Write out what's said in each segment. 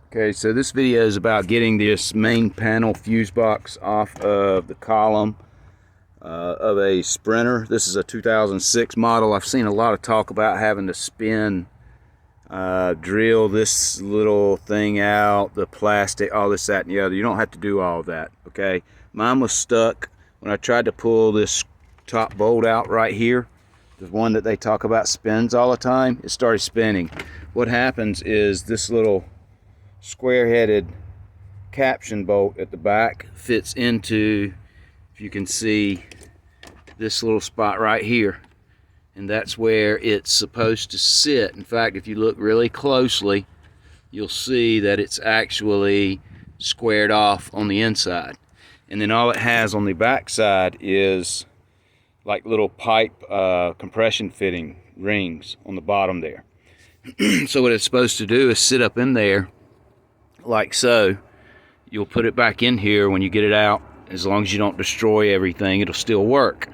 Okay, so this video is about getting this main panel fuse box off of the column of a Sprinter. This is a 2006 model. I've seen a lot of talk about having to spin, drill this little thing out, the plastic, all this, that, and the other. You don't have to do all that, okay? Mine was stuck when I tried to pull this top bolt out right here. The one that they talk about spins all the time. It started spinning. What happens is this little square-headed caption bolt at the back fits into, if you can see, this little spot right here, and that's where it's supposed to sit. In fact, if you look really closely, you'll see that it's actually squared off on the inside, and then all it has on the back side is like little pipe compression fitting rings on the bottom there. So what it's supposed to do is sit up in there like so. You'll put it back in here when you get it out. As long as you don't destroy everything, it'll still work.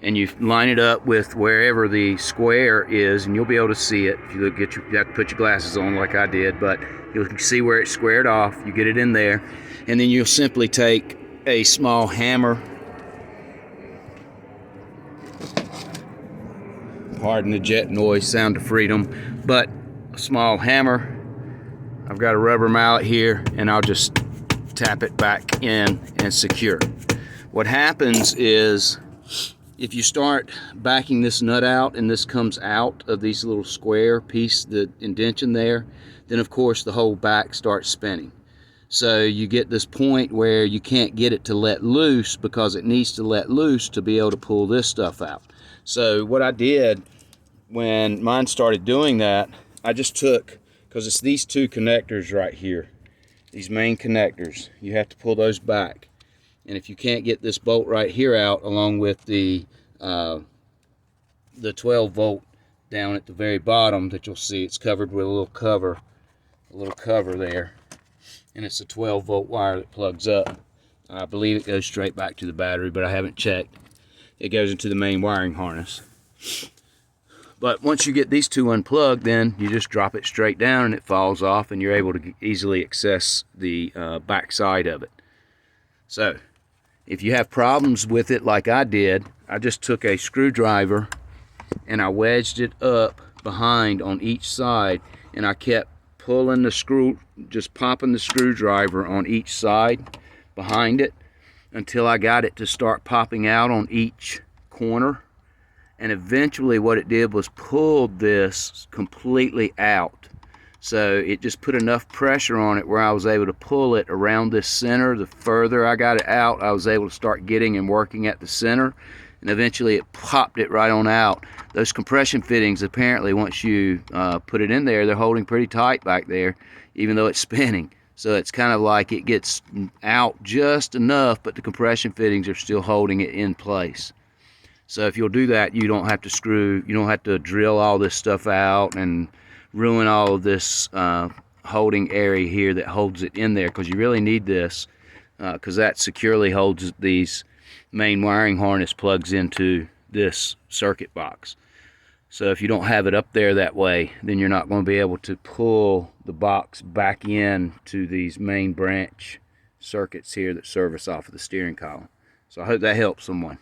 And you line it up with wherever the square is, and you'll be able to see it. If you look, you have to put your glasses on like I did, but you'll see where it's squared off. You get it in there, and then you'll simply take a small hammer. Pardon the jet noise, sound of freedom, but a small hammer. I've got a rubber mallet here, and I'll just tap it back in and secure. What happens is, if you start backing this nut out and this comes out of these little square piece, the indentation there, then of course the whole back starts spinning. So you get this point where you can't get it to let loose, because it needs to let loose to be able to pull this stuff out. So what I did when mine started doing that, I just took, because it's these two connectors right here, these main connectors, you have to pull those back. And if you can't get this bolt right here out, along with the 12 volt down at the very bottom that you'll see, it's covered with a little cover there, and it's a 12 volt wire that plugs up. I believe it goes straight back to the battery, but I haven't checked. It goes into the main wiring harness. But once you get these two unplugged, then you just drop it straight down and it falls off, and you're able to easily access the back side of it. So if you have problems with it like I did, I just took a screwdriver and I wedged it up behind on each side, and I kept pulling the screw, just popping the screwdriver on each side behind it until I got it to start popping out on each corner. And eventually what it did was pulled this completely out. So it just put enough pressure on it where I was able to pull it around this center. The further I got it out, I was able to start getting and working at the center, and eventually it popped it right on out. Those compression fittings, apparently once you put it in there, they're holding pretty tight back there, even though it's spinning. So it's kind of like it gets out just enough, but the compression fittings are still holding it in place. So if you'll do that, you don't have to drill all this stuff out and ruin all of this holding area here that holds it in there, because you really need this, because that securely holds these main wiring harness plugs into this circuit box. So if you don't have it up there that way, then you're not going to be able to pull the box back in to these main branch circuits here that service off of the steering column. So I hope that helps someone.